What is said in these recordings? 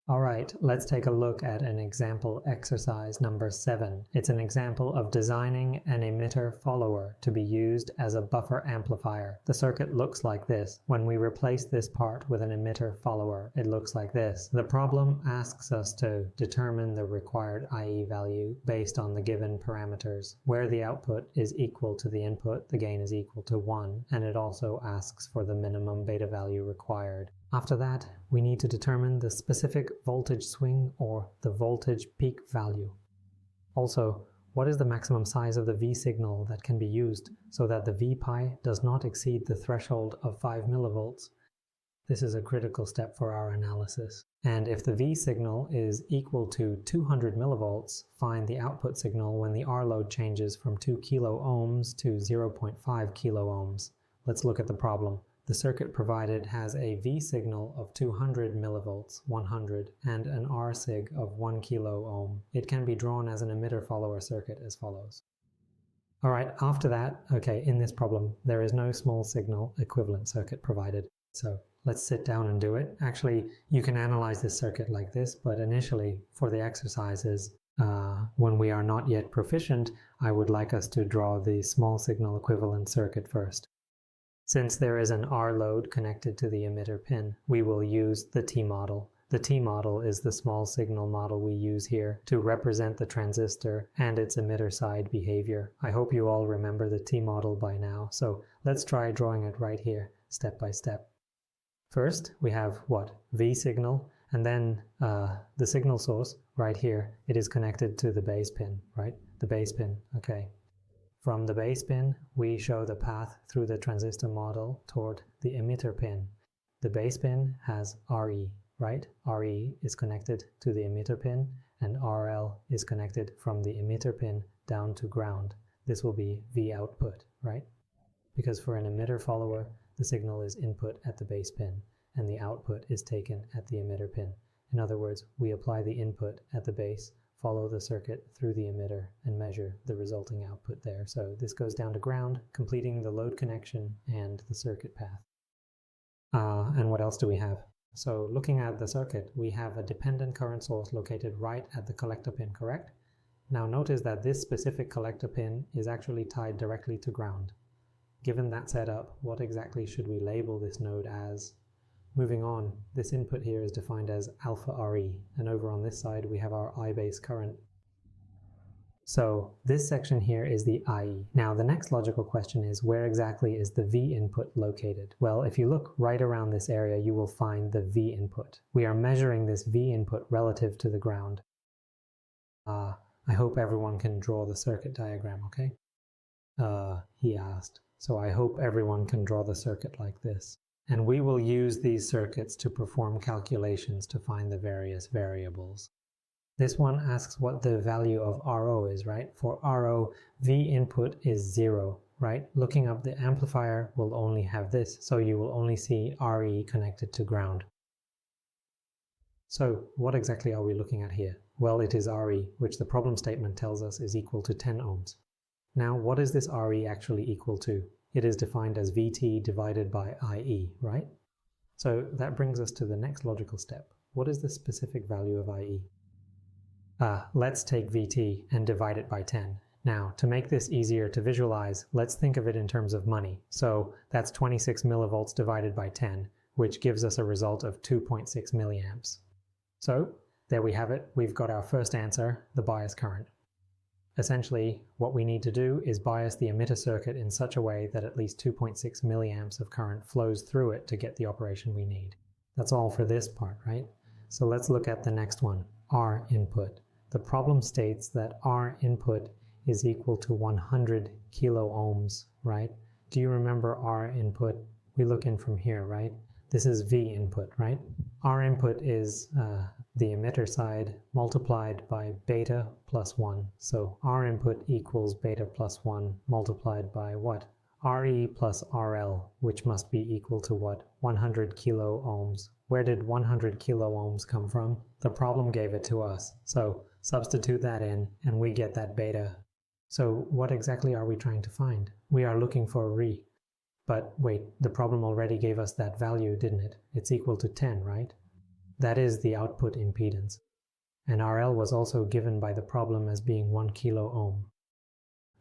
Alright, let's take a look at an example exercise number 7. It's an example of designing an emitter follower to be used as a buffer amplifier. The circuit looks like this. When we replace this part with an emitter follower, it looks like this. The problem asks us to determine the required IE value based on the given parameters. Where the output is equal to the input, the gain is equal to 1, and it also asks for the minimum beta value required. After that, we need to determine the specific voltage swing or the voltage peak value. Also, what is the maximum size of the V signal that can be used so that the V pi does not exceed the threshold of 5 millivolts? This is a critical step for our analysis. And if the V signal is equal to 200 millivolts, find the output signal when the R load changes from 2 kilo ohms to 0.5 kilo ohms. Let's look at the problem. The circuit provided has a V signal of 200 millivolts, 100, and an R sig of 1 kilo ohm. It can be drawn as an emitter follower circuit as follows. Alright, after that, in this problem, there is no small signal equivalent circuit provided. So let's sit down and do it. Actually, you can analyze this circuit like this, but initially, for the exercises, when we are not yet proficient, I would like us to draw the small signal equivalent circuit first. Since there is an R load connected to the emitter pin, we will use the T model. The T model is the small signal model we use here to represent the transistor and its emitter side behavior. I hope you all remember the T model by now, so let's try drawing it right here, step by step. First, we have what? V signal, and then the signal source right here. It is connected to the base pin, right? The base pin, okay. From the base pin, we show the path through the transistor model toward the emitter pin. The base pin has RE, right? RE is connected to the emitter pin, and RL is connected from the emitter pin down to ground. This will be V output, right? Because for an emitter follower, the signal is input at the base pin, and the output is taken at the emitter pin. In other words, we apply the input at the base, follow the circuit through the emitter, and measure the resulting output there. So this goes down to ground, completing the load connection and the circuit path. And what else do we have? So looking at the circuit, we have a dependent current source located right at the collector pin, correct? Now notice that this specific collector pin is actually tied directly to ground. Given that setup, what exactly should we label this node as? Moving on, this input here is defined as alpha RE, and over on this side we have our I base current. So this section here is the IE. Now the next logical question is, where exactly is the V input located? Well, if you look right around this area, you will find the V input. We are measuring this V input relative to the ground. I hope everyone can draw the circuit diagram, okay? He asked. So I hope everyone can draw the circuit like this. And we will use these circuits to perform calculations to find the various variables. This one asks what the value of RO is, right? For RO, V input is 0, right? Looking up the amplifier will only have this, so you will only see RE connected to ground. So what exactly are we looking at here? Well, it is RE, which the problem statement tells us is equal to 10 ohms. Now, what is this RE actually equal to? It is defined as VT divided by IE, right? So that brings us to the next logical step. What is the specific value of IE? Let's take VT and divide it by 10. Now, to make this easier to visualize, let's think of it in terms of money. So that's 26 millivolts divided by 10, which gives us a result of 2.6 milliamps. So there we have it. We've got our first answer, the bias current. Essentially, what we need to do is bias the emitter circuit in such a way that at least 2.6 milliamps of current flows through it to get the operation we need. That's all for this part, right? So let's look at the next one, R input. The problem states that R input is equal to 100 kilo ohms, right? Do you remember R input? We look in from here, right? This is V input, right? R input is the emitter side multiplied by beta plus 1. So R input equals beta plus 1 multiplied by what? RE plus RL, which must be equal to what? 100 kilo ohms. Where did 100 kilo ohms come from? The problem gave it to us. So substitute that in and we get that beta. So what exactly are we trying to find? We are looking for Re. But wait, the problem already gave us that value, didn't it? It's equal to 10, right? That is the output impedance. And RL was also given by the problem as being 1 kilo ohm.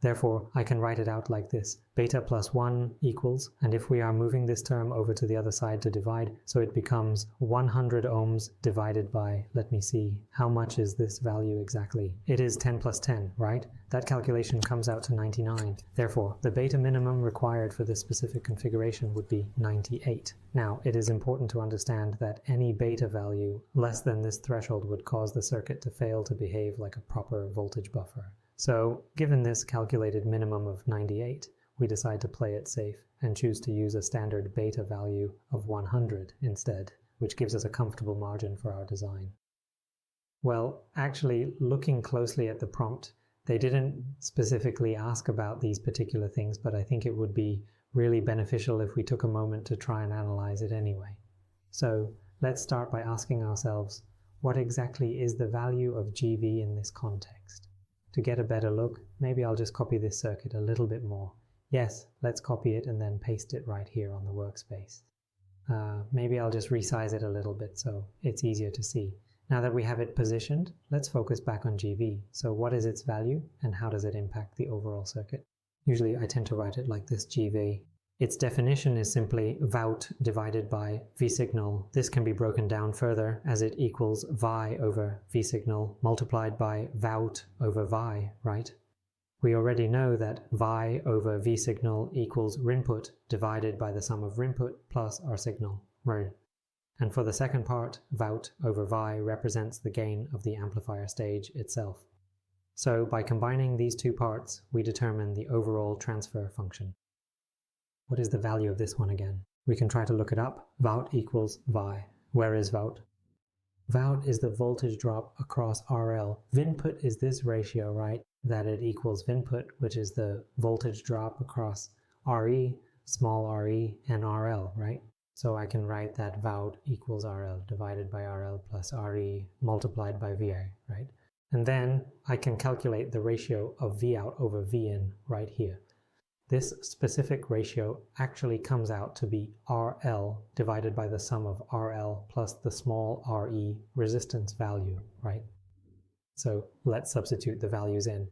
Therefore, I can write it out like this. Beta plus 1 equals, and if we are moving this term over to the other side to divide, so it becomes 100 ohms divided by, let me see, how much is this value exactly? It is 10 plus 10, right? That calculation comes out to 99. Therefore, the beta minimum required for this specific configuration would be 98. Now, it is important to understand that any beta value less than this threshold would cause the circuit to fail to behave like a proper voltage buffer. So, given this calculated minimum of 98, we decide to play it safe and choose to use a standard beta value of 100 instead, which gives us a comfortable margin for our design. Well, actually, looking closely at the prompt, they didn't specifically ask about these particular things, but I think it would be really beneficial if we took a moment to try and analyze it anyway. So, let's start by asking ourselves, what exactly is the value of GV in this context? To get a better look, maybe I'll just copy this circuit a little bit more. Yes, let's copy it and then paste it right here on the workspace. Maybe I'll just resize it a little bit so it's easier to see. Now that we have it positioned, let's focus back on GV. So what is its value and how does it impact the overall circuit? Usually I tend to write it like this, GV. Its definition is simply Vout divided by V-signal. This can be broken down further as it equals Vi over V-signal multiplied by Vout over Vi, right? We already know that Vi over V-signal equals Rinput divided by the sum of Rinput plus our signal, Rin. And for the second part, Vout over Vi represents the gain of the amplifier stage itself. So by combining these two parts, we determine the overall transfer function. What is the value of this one again? We can try to look it up. Vout equals Vi. Where is Vout? Vout is the voltage drop across RL. Vinput is this ratio, right? That it equals Vinput, which is the voltage drop across RE, small re, and RL, right? So I can write that Vout equals RL divided by RL plus RE multiplied by VI, right? And then I can calculate the ratio of Vout over Vin right here. This specific ratio actually comes out to be RL divided by the sum of RL plus the small re resistance value, right? So let's substitute the values in.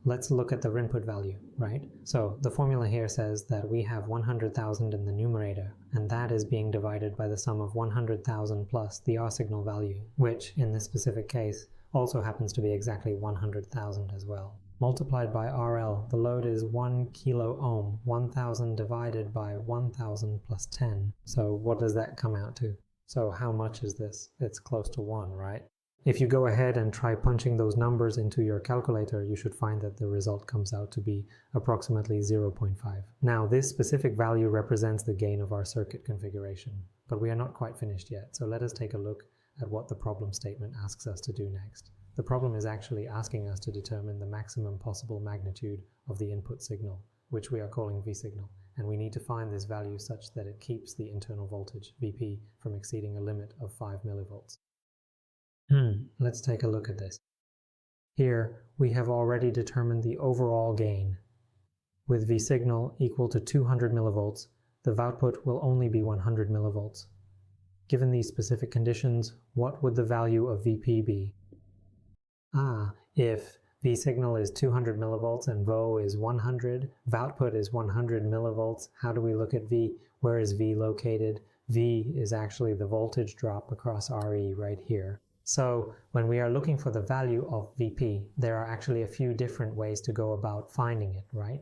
Let's look at the input value, right? So the formula here says that we have 100,000 in the numerator, and that is being divided by the sum of 100,000 plus the R signal value, which in this specific case also happens to be exactly 100,000 as well. Multiplied by RL, the load is 1 kilo ohm, 1000 divided by 1000 plus 10. So what does that come out to? So how much is this? It's close to 1, right? If you go ahead and try punching those numbers into your calculator, you should find that the result comes out to be approximately 0.5. Now, this specific value represents the gain of our circuit configuration, but we are not quite finished yet, so let us take a look at what the problem statement asks us to do next. The problem is actually asking us to determine the maximum possible magnitude of the input signal, which we are calling V signal, and we need to find this value such that it keeps the internal voltage, Vp, from exceeding a limit of 5 millivolts. Let's take a look at this. Here, we have already determined the overall gain. With V signal equal to 200 millivolts, the output will only be 100 millivolts. Given these specific conditions, what would the value of Vp be? If V signal is 200 millivolts and VO is 100, output is 100 millivolts, how do we look at V? Where is V located? V is actually the voltage drop across RE right here. So when we are looking for the value of Vp, there are actually a few different ways to go about finding it, right?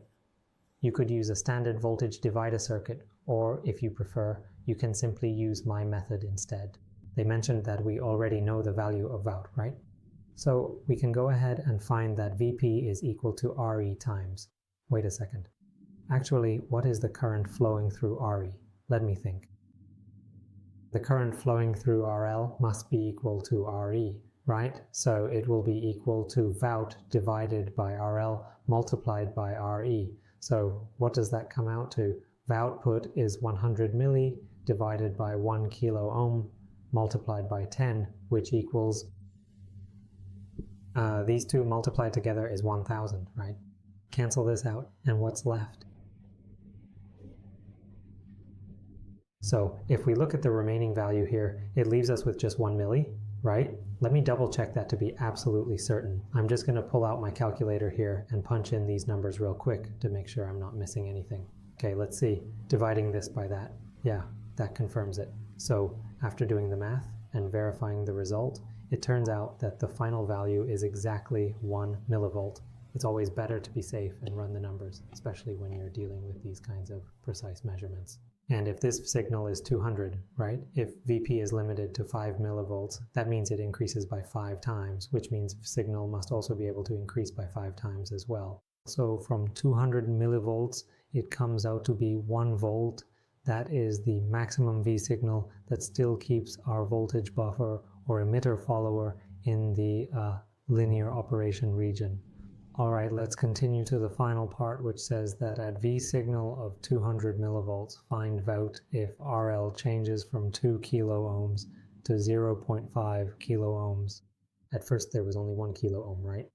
You could use a standard voltage divider circuit, or if you prefer, you can simply use my method instead. They mentioned that we already know the value of Vout, right? So we can go ahead and find that Vp is equal to Re times. Wait a second. Actually, what is the current flowing through Re? Let me think. The current flowing through RL must be equal to Re, right? So it will be equal to Vout divided by RL multiplied by Re. So what does that come out to? The output is 100 milli divided by 1 kilo ohm multiplied by 10, which equals, these two multiplied together is 1000, right? Cancel this out, and what's left? So if we look at the remaining value here, it leaves us with just 1 milli, right? Let me double check that to be absolutely certain. I'm just going to pull out my calculator here and punch in these numbers real quick to make sure I'm not missing anything. Okay, let's see. Dividing this by that. Yeah, that confirms it. So after doing the math and verifying the result, it turns out that the final value is exactly 1 millivolt. It's always better to be safe and run the numbers, especially when you're dealing with these kinds of precise measurements. And if this signal is 200, right, if VP is limited to 5 millivolts, that means it increases by 5 times, which means signal must also be able to increase by 5 times as well. So from 200 millivolts, it comes out to be 1 volt. That is the maximum V signal that still keeps our voltage buffer or emitter follower in the linear operation region. All right, let's continue to the final part, which says that at V signal of 200 millivolts, find Vout if RL changes from 2 kilo ohms to 0.5 kilo ohms. At first there was only 1 kilo ohm, right?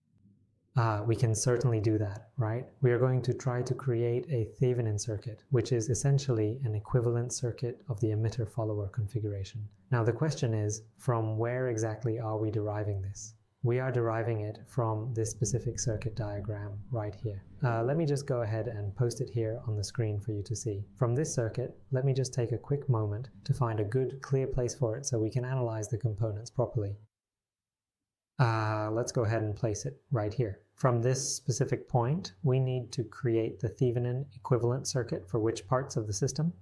We can certainly do that, right? We are going to try to create a Thevenin circuit, which is essentially an equivalent circuit of the emitter-follower configuration. Now the question is, from where exactly are we deriving this? We are deriving it from this specific circuit diagram right here. Let me just go ahead and post it here on the screen for you to see. From this circuit, let me just take a quick moment to find a good, clear place for it so we can analyze the components properly. Let's go ahead and place it right here. From this specific point, we need to create the Thevenin equivalent circuit for which parts of the system?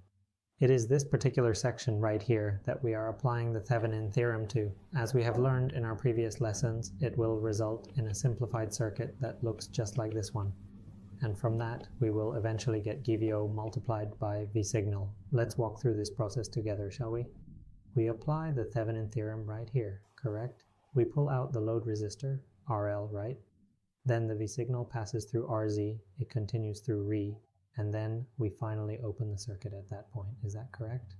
It is this particular section right here that we are applying the Thevenin theorem to. As we have learned in our previous lessons, it will result in a simplified circuit that looks just like this one. And from that, we will eventually get GVO multiplied by V signal. Let's walk through this process together, shall we? We apply the Thevenin theorem right here, correct? We pull out the load resistor, RL, right? Then the V signal passes through RZ, it continues through RE, and then we finally open the circuit at that point. Is that correct?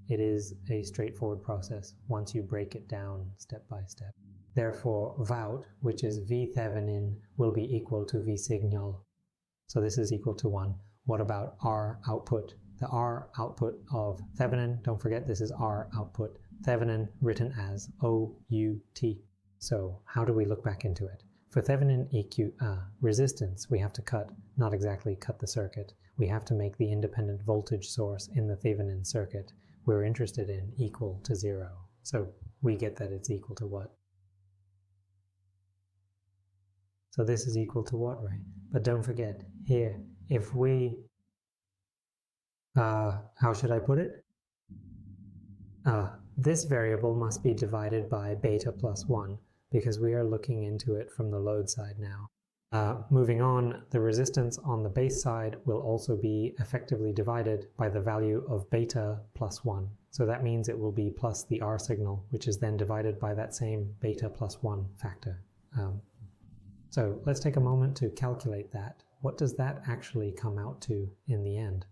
It is a straightforward process once you break it down step by step. Therefore, Vout, which is V Thevenin, will be equal to V signal. So this is equal to 1. What about R output? The R output of Thevenin, don't forget this is R output. Thevenin written as OUT. So how do we look back into it? For Thevenin resistance, we have to cut, not exactly cut the circuit. We have to make the independent voltage source in the Thevenin circuit we're interested in equal to 0. So we get that it's equal to what? So this is equal to what, right? But don't forget, here, if we, how should I put it? This variable must be divided by beta plus 1, because we are looking into it from the load side now. Moving on, the resistance on the base side will also be effectively divided by the value of beta plus 1. So that means it will be plus the R signal, which is then divided by that same beta plus 1 factor. So let's take a moment to calculate that. What does that actually come out to in the end?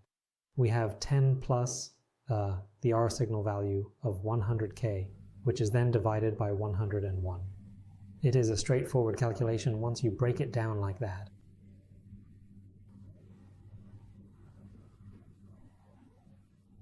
We have 10 plus the R signal value of 100K, which is then divided by 101. It is a straightforward calculation once you break it down like that.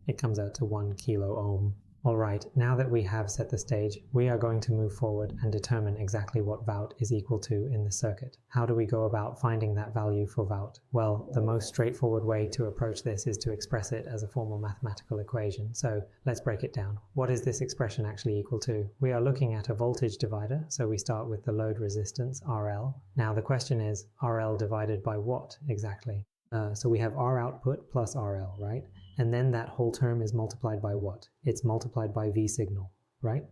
It comes out to 1 kilo ohm. Alright, now that we have set the stage, we are going to move forward and determine exactly what Vout is equal to in the circuit. How do we go about finding that value for Vout? Well, the most straightforward way to approach this is to express it as a formal mathematical equation. So let's break it down. What is this expression actually equal to? We are looking at a voltage divider, so we start with the load resistance, RL. Now the question is, RL divided by what exactly? So we have R output plus RL, right? And then that whole term is multiplied by what? It's multiplied by V signal, right?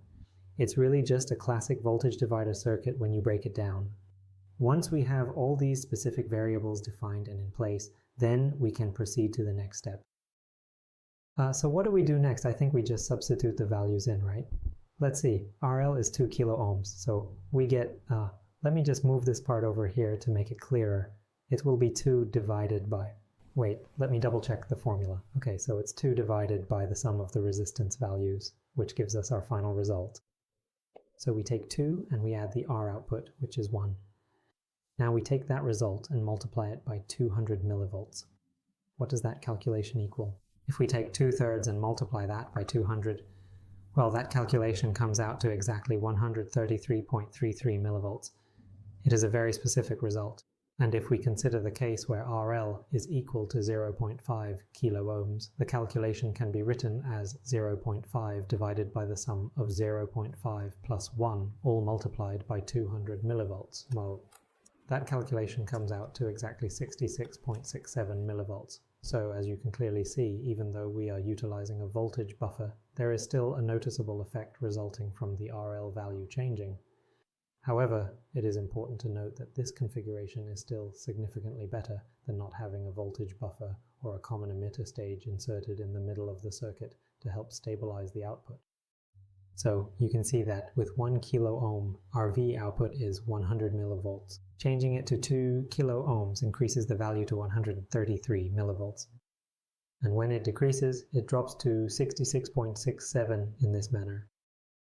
It's really just a classic voltage divider circuit when you break it down. Once we have all these specific variables defined and in place, then we can proceed to the next step. So what do we do next? I think we just substitute the values in, right? Let's see, RL is 2 kilo ohms, so we get, let me just move this part over here to make it clearer. It will be 2 divided by, wait, let me double check the formula. Okay, so it's 2 divided by the sum of the resistance values, which gives us our final result. So we take 2 and we add the R output, which is 1. Now we take that result and multiply it by 200 millivolts. What does that calculation equal? If we take 2/3 and multiply that by 200, well, that calculation comes out to exactly 133.33 millivolts. It is a very specific result. And if we consider the case where RL is equal to 0.5 kilo ohms, the calculation can be written as 0.5 divided by the sum of 0.5 plus 1, all multiplied by 200 millivolts. Well, that calculation comes out to exactly 66.67 millivolts. So as you can clearly see, even though we are utilizing a voltage buffer, there is still a noticeable effect resulting from the RL value changing. However, it is important to note that this configuration is still significantly better than not having a voltage buffer or a common emitter stage inserted in the middle of the circuit to help stabilize the output. So you can see that with 1 kilo ohm, our V output is 100 millivolts. Changing it to 2 kilo ohms increases the value to 133 millivolts. And when it decreases, it drops to 66.67 in this manner.